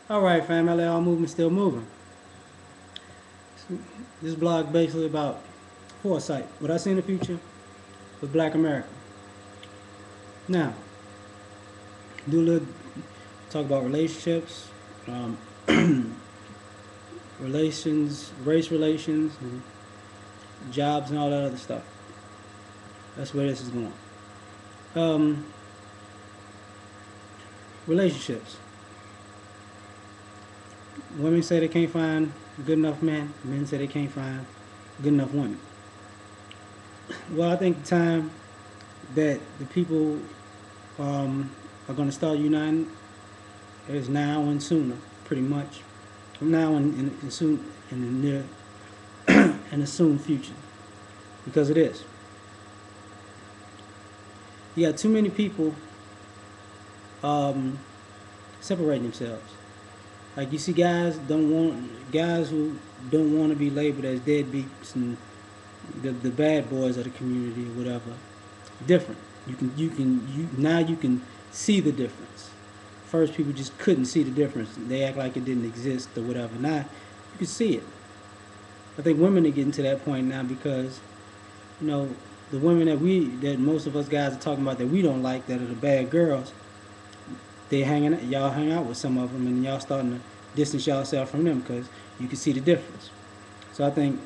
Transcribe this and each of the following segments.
All right, fam. L.A.R movement still moving. This blog basically about foresight. What I see in the future with Black America. Now, do a little talk about relationships, um, relations, race relations, and jobs, and all that other stuff. That's where this is going. Um, Relationships. Women say they can't find good enough men. Men say they can't find good enough women. Well, I think the time that the people are going to start uniting is now and sooner, pretty much. From now and soon in the near and the soon future, because it is. You got too many people um, separating themselves. Like you see guys who don't want to be labeled as deadbeats and the bad boys of the community or whatever. Different. You now you can see the difference. First, people just couldn't see the difference. They act like it didn't exist or whatever. Now you can see it. I think women are getting to that point now because you know the women that most of us guys are talking about that we don't like, that are the bad girls. Y'all hang out with some of them, and y'all starting to distance yourself from them because you can see the difference. So I think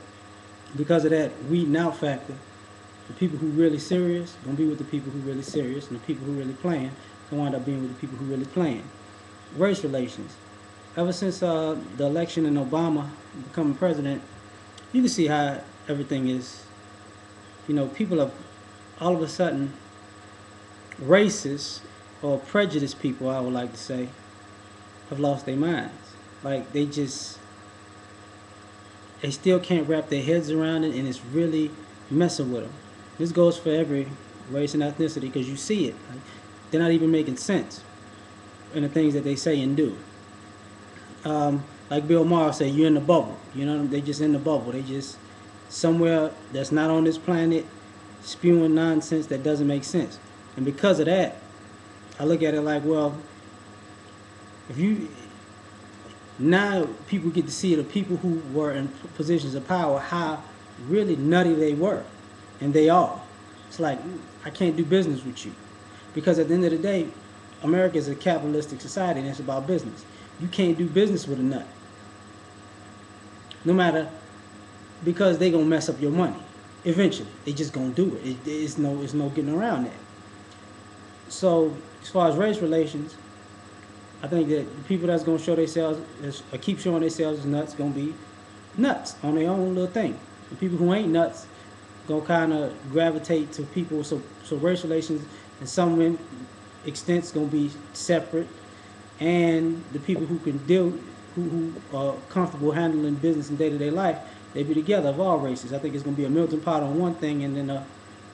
because of that weeding out factor, the people who really serious gonna be with the people who really serious, and the people who really playing gonna wind up being with the people who really playing. Race relations. Ever since the election and Obama becoming president, you can see how everything is. You know, people have all of a sudden racist or prejudiced people, I would like to say, have lost their minds. Like they still can't wrap their heads around it, and it's really messing with them. This goes for every race and ethnicity because you see it. Like, they're not even making sense in the things that they say and do. Like Bill Maher said, you're in the bubble. You know, they just in the bubble. They just somewhere that's not on this planet spewing nonsense that doesn't make sense. And because of that, I look at it like, well, if you now people get to see the people who were in positions of power how really nutty they were, and they are. It's like I can't do business with you because at the end of the day, America is a capitalistic society and it's about business. You can't do business with a nut, no matter because they gonna mess up your money. Eventually, they just gonna do it. It's no getting around that. So as far as race relations, I think that the people that's gonna show themselves or keep showing themselves as nuts gonna be nuts on their own little thing. The people who ain't nuts gonna kind of gravitate to people. So race relations in some extents gonna be separate, and the people who can deal who are comfortable handling business in day-to-day life, they be together of all races. I think it's gonna be a melting pot on one thing, and then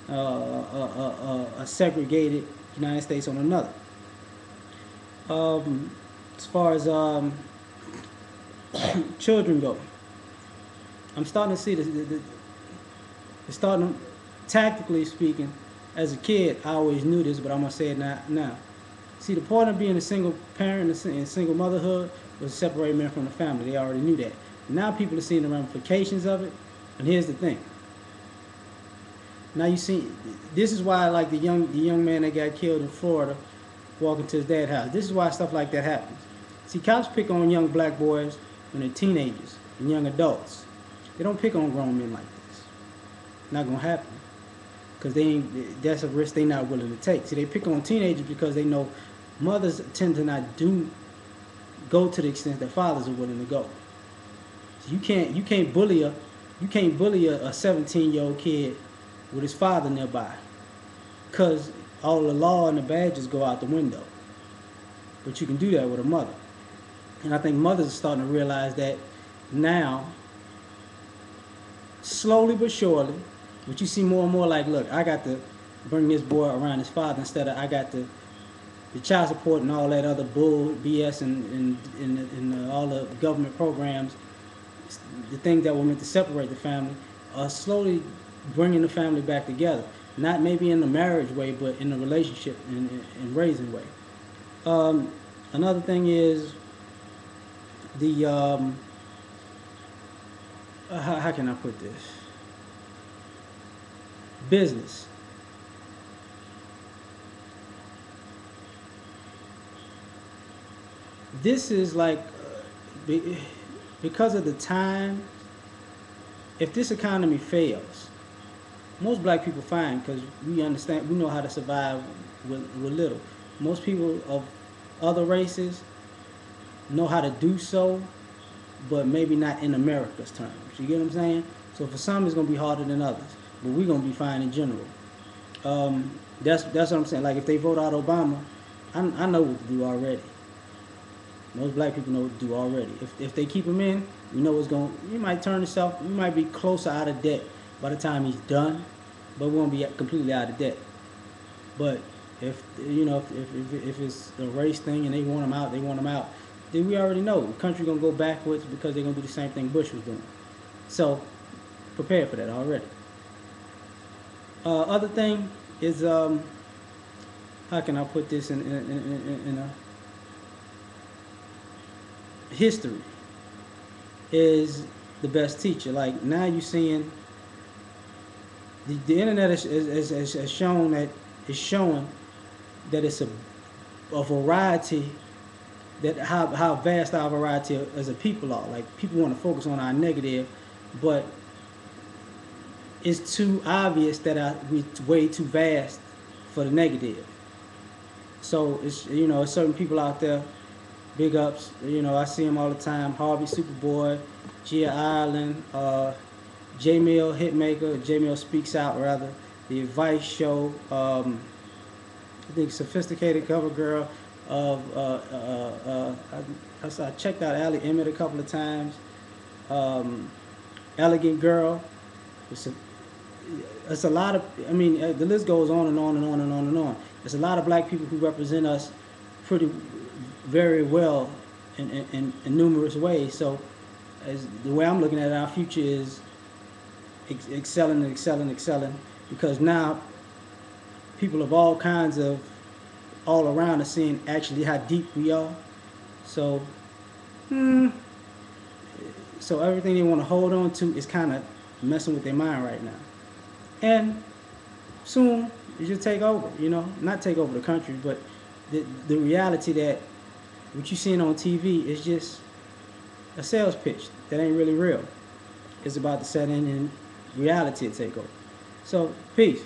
a segregated United States on another. Um, as far as children go, I'm starting to see it's starting, tactically speaking, as a kid, I always knew this, but I'm gonna say it now. See, the point of being a single parent and single motherhood was to separate men from the family. They already knew that. Now people are seeing the ramifications of it, and here's the thing. Now you see, this is why, like the young man that got killed in Florida, walking to his dad's house. This is why stuff like that happens. See, cops pick on young black boys when they're teenagers and young adults. They don't pick on grown men like this. Not gonna happen because that's a risk they're not willing to take. See, they pick on teenagers because they know mothers tend to not go to the extent that fathers are willing to go. So you can't bully a 17-year-old kid with his father nearby because all the law and the badges go out the window. But you can do that with a mother. And I think mothers are starting to realize that now, slowly but surely. But you see more and more like, look, I got to bring this boy around his father instead of I got the child support and all that other bull BS and all the government programs, the things that were meant to separate the family, are slowly bringing the family back together. Not maybe in the marriage way, but in the relationship and raising way. Another thing is the how can I put this? Business. This is like because of the time. If this economy fails, most black people fine because we understand, we know how to survive with little. Most people of other races know how to do so, but maybe not in America's terms. You get what I'm saying? So for some, it's gonna be harder than others, but we're gonna be fine in general. That's what I'm saying. Like if they vote out Obama, I know what to do already. Most black people know what to do already. If they keep him in, we know it's going. You might turn yourself. You might be closer out of debt by the time he's done, but we won't be completely out of debt. But if you know if it's a race thing and they want him out, they want him out. Then we already know the country gonna go backwards because they're gonna do the same thing Bush was doing. So prepare for that already. Other thing is how can I put this in a history is the best teacher. Like now you're seeing the internet has shown that it's showing that it's a variety that how vast our variety as a people are. Like people want to focus on our negative, but it's too obvious that we're way too vast for the negative. So it's it's certain people out there, big ups. I see them all the time. Harvey Superboy, Gia Ireland, J Mill Hitmaker, J Mill Speaks Out rather, the Advice Show. I think Sophisticated Cover Girl. I checked out Allie Emmett a couple of times. Um, Elegant Girl. It's a, it's a lot of. I mean, the list goes on and on and on and on and on. There's a lot of black people who represent us pretty very well in numerous ways. So, as the way I'm looking at it, our future is excelling and excelling and excelling because now people of all kinds of all around are seeing actually how deep we are. So, hmm, so everything they want to hold on to is kind of messing with their mind right now. And soon it should take over. Not take over the country, but the reality that what you're seeing on TV is just a sales pitch that ain't really real. It's about to set in and reality to take over. So, peace.